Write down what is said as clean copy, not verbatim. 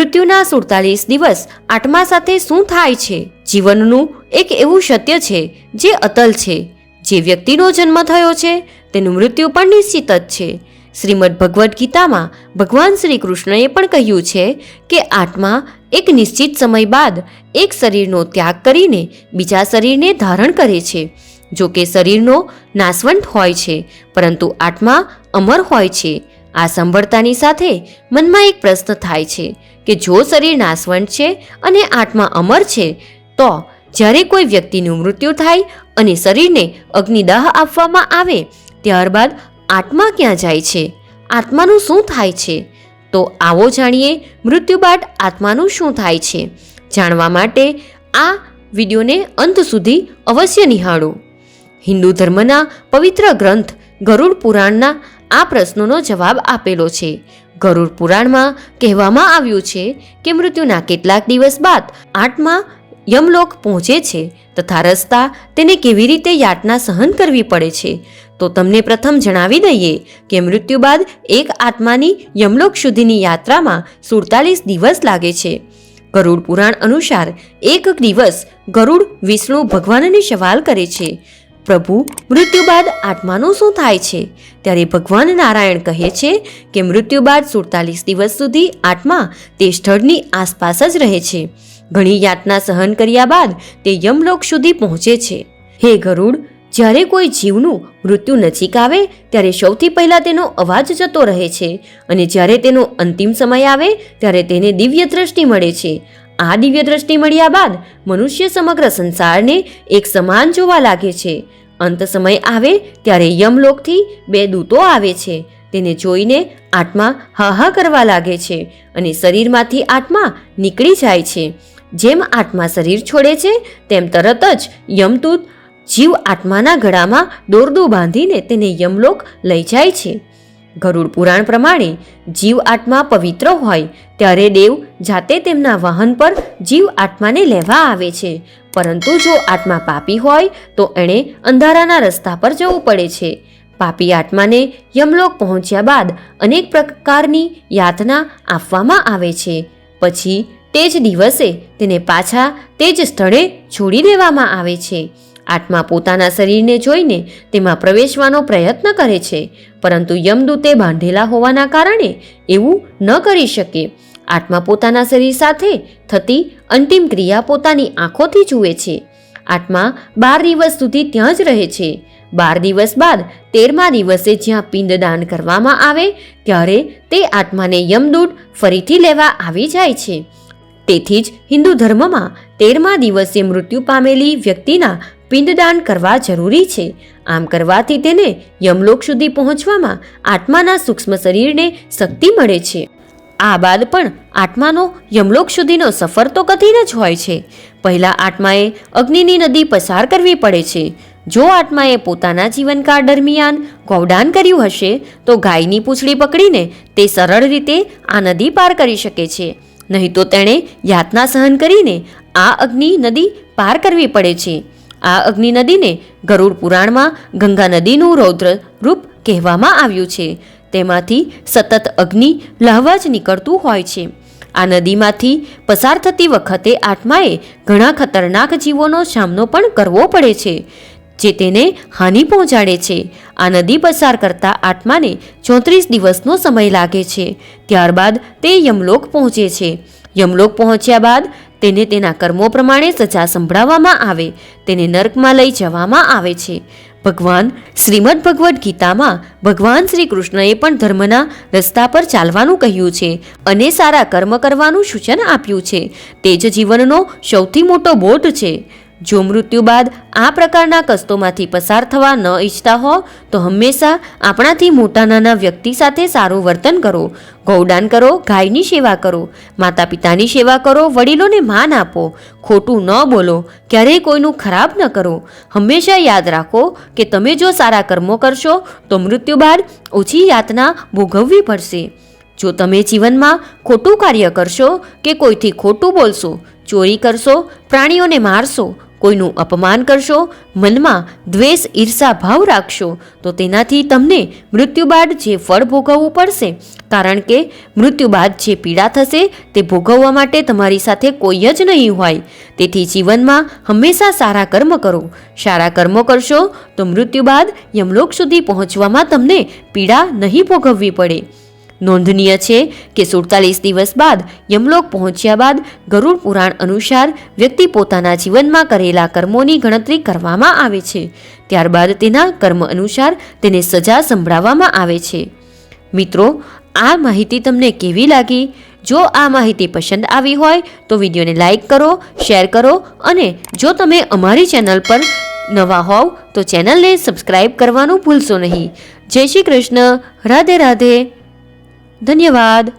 મૃત્યુના 47 દિવસ આત્મા સાથે શું થાય છે? જીવનનું એક એવું સત્ય છે જે અતલ છે. જે વ્યક્તિનો જન્મ થયો છે તેનું મૃત્યુ પણ નિશ્ચિત જ છે. શ્રીમદ ભગવદ્ ગીતામાં ભગવાન શ્રી કૃષ્ણએ પણ કહ્યું છે કે આત્મા એક નિશ્ચિત સમય બાદ એક શરીરનો ત્યાગ કરીને બીજા શરીરને ધારણ કરે છે. જો કે શરીરનો નાશવંત હોય છે, પરંતુ આત્મા અમર હોય છે. આ સાંભળતાની સાથે મનમાં એક પ્રશ્ન થાય છે કે જો શરીર નાશવંત છે અને આત્મા અમર છે, તો જ્યારે કોઈ વ્યક્તિનું મૃત્યુ થાય અને શરીરને અગ્નિદાહ આપવામાં આવે, ત્યારબાદ આત્મા ક્યાં જાય છે? આત્માનું શું થાય છે? તો આવો જાણીએ મૃત્યુ બાદ આત્માનું શું થાય છે. જાણવા માટે આ વિડીયોને અંત સુધી અવશ્ય નિહાળો. હિન્દુ ધર્મના પવિત્ર ગ્રંથ ગરુડ પુરાણના આ પ્રશ્નોનો જવાબ આપેલો છે. ગરુડ પુરાણમાં કહેવામાં આવ્યું છે કે મૃત્યુના કેટલાક દિવસ બાદ આત્મા યમલોક પહોંચે છે તથા રસ્તા તેને કેવી રીતે યાતના સહન કરવી પડે છે. તો તમને પ્રથમ જણાવી દઈએ કે મૃત્યુ બાદ એક આત્માની યમલોક સુધીની યાત્રામાં 47 દિવસ લાગે છે. ગરુડ પુરાણ અનુસાર એક દિવસ ગરુડ વિષ્ણુ ભગવાનને સવાલ કરે છે, પ્રભુ, મૃત્યુ બાદ આત્માનું શું થાય છે? ત્યારે ભગવાન નારાયણ કહે છે કે મૃત્યુ બાદ 47 દિવસ સુધી આત્મા તે સ્થળની આસપાસ જ રહે છે. ઘણી યાતના સહન કર્યા બાદ તે યમલોક સુધી પહોંચે છે. હે ગરુડ, જ્યારે કોઈ જીવનું મૃત્યુ નજીક આવે ત્યારે સૌથી પહેલાં તેનો અવાજ જતો રહે છે અને જ્યારે તેનો અંતિમ સમય આવે ત્યારે તેને દિવ્ય દ્રષ્ટિ મળે છે. આ દિવ્ય દ્રષ્ટિ મળ્યા બાદ મનુષ્ય સમગ્ર સંસારને એક સમાન જોવા લાગે છે. અંત સમય આવે ત્યારે યમલોકથી 2 દૂતો આવે છે. તેને જોઈને આત્મા હાહા કરવા લાગે છે અને શરીરમાંથી આત્મા નીકળી જાય છે. જેમ આત્મા શરીર છોડે છે તેમ તરત જ યમદૂત જીવ આત્માના ગળામાં દોરડું બાંધીને તેને યમલોક લઈ જાય છે. ગરુડ પુરાણ પ્રમાણે જીવ આત્મા પવિત્ર હોય ત્યારે દેવ જાતે તેમના વાહન પર જીવ આત્માને લેવા આવે છે. પરંતુ જો આત્મા પાપી હોય તો એણે અંધારાના રસ્તા પર જવું પડે છે. પાપી આત્માને યમલોક પહોંચ્યા બાદ અનેક પ્રકારની યાતના આપવામાં આવે છે. પછી તે જ દિવસે તેને પાછા તે જ સ્થળે છોડી દેવામાં આવે છે. આત્મા પોતાના શરીરને જોઈને તેમાં પ્રવેશવાનો પ્રયત્ન કરે છે, પરંતુ યમદૂતે બાંધેલા હોવાના કારણે એવું ન કરી શકે. આત્મા પોતાના શરીર સાથે થતી અંતિમ ક્રિયા પોતાની આંખોથી જુએ છે. આત્મા 12 દિવસ સુધી ત્યાં જ રહે છે. 12 દિવસ બાદ 13મા દિવસે જ્યાં પિંડદાન કરવામાં આવે ત્યારે તે આત્માને યમદૂત ફરીથી લેવા આવી જાય છે. તેથી જ હિન્દુ ધર્મમાં 13મા દિવસે મૃત્યુ પામેલી વ્યક્તિના પિંડદાન કરવા જરૂરી છે. આમ કરવાથી તેને યમલોક સુધી પહોંચવામાં આત્માના સૂક્ષ્મ શરીરને શક્તિ મળે છે. આ બાદ પણ આત્માનો યમલોક સુધીનો સફર તો કઠિન જ હોય છે. પહેલાં આત્માએ અગ્નિની નદી પસાર કરવી પડે છે. જો આત્માએ પોતાના જીવનકાળ દરમિયાન ગૌદાન કર્યું હશે તો ગાયની પૂંછડી પકડીને તે સરળ રીતે આ નદી પાર કરી શકે છે. નહીં તો તેણે યાતના સહન કરીને આ અગ્નિ નદી પાર કરવી પડે છે. આ અગ્નિ નદીને ગરુડ પુરાણમાં ગંગા નદીનું રૌદ્ર રૂપ કહેવામાં આવ્યું છે. તેમાંથી સતત અગ્નિ લાહવા જ નીકળતું હોય છે. આ નદીમાંથી પસાર થતી વખતે આત્માએ ઘણા ખતરનાક જીવોનો સામનો પણ કરવો પડે છે, જે તેને હાનિ પહોંચાડે છે. આ નદી પસાર કરતા આત્માને 34 દિવસનો સમય લાગે છે. ત્યારબાદ તે યમલોક પહોંચે છે. યમલોક પહોંચ્યા બાદ તેને તેના કર્મો પ્રમાણે સજા સંભળાવવામાં આવે. તેને નર્કમાં લઈ જવામાં આવે છે. ભગવાન શ્રીમદ ભગવદ્ ગીતામાં ભગવાન શ્રી કૃષ્ણએ પણ ધર્મના રસ્તા પર ચાલવાનું કહ્યું છે અને સારા કર્મ કરવાનું સૂચન આપ્યું છે. તે જ જીવનનો સૌથી મોટો બોધ છે. જો મૃત્યુ બાદ આ પ્રકારના કષ્ટોમાંથી પસાર થવા ન ઈચ્છતા હો તો હંમેશા આપણાથી મોટા નાના વ્યક્તિ સાથે સારું વર્તન કરો. ગૌદાન કરો, ગાયની સેવા કરો, માતા પિતાની સેવા કરો, વડીલોને માન આપો, ખોટું ન બોલો, ક્યારેય કોઈનું ખરાબ ન કરો. હંમેશા યાદ રાખો કે તમે જો સારા કર્મો કરશો તો મૃત્યુ બાદ ઓછી યાતના ભોગવવી પડશે. જો તમે જીવનમાં ખોટું કાર્ય કરશો કે કોઈથી ખોટું બોલશો, ચોરી કરશો, પ્રાણીઓને મારશો, કોઈનું અપમાન કરશો, મનમાં દ્વેષ ઈર્ષા ભાવ રાખશો તો તેનાથી તમને મૃત્યુ બાદ જે ફળ ભોગવવું પડશે, કારણ કે મૃત્યુ બાદ જે પીડા થશે તે ભોગવવા માટે તમારી સાથે કોઈ જ નહીં હોય. તેથી જીવનમાં હંમેશા સારા કર્મ કરો. સારા કર્મો કરશો તો મૃત્યુ બાદ યમલોક સુધી પહોંચવામાં તમને પીડા નહીં ભોગવવી પડે. નોંધનીય છે કે 47 દિવસ બાદ યમલોક પહોંચ્યા બાદ ગરુડ પુરાણ અનુસાર વ્યક્તિ પોતાના જીવનમાં કરેલા કર્મોની ગણતરી કરવામાં આવે છે. ત્યારબાદ તેના કર્મ અનુસાર તેને સજા સંભળાવવામાં આવે છે. મિત્રો, આ માહિતી તમને કેવી લાગી? જો આ માહિતી પસંદ આવી હોય તો વિડીયોને લાઈક કરો, શેર કરો અને જો તમે અમારી ચેનલ પર નવા હોવ તો ચેનલને સબસ્ક્રાઈબ કરવાનું ભૂલશો નહીં. જય શ્રી કૃષ્ણ. રાધે રાધે. ધન્યવાદ.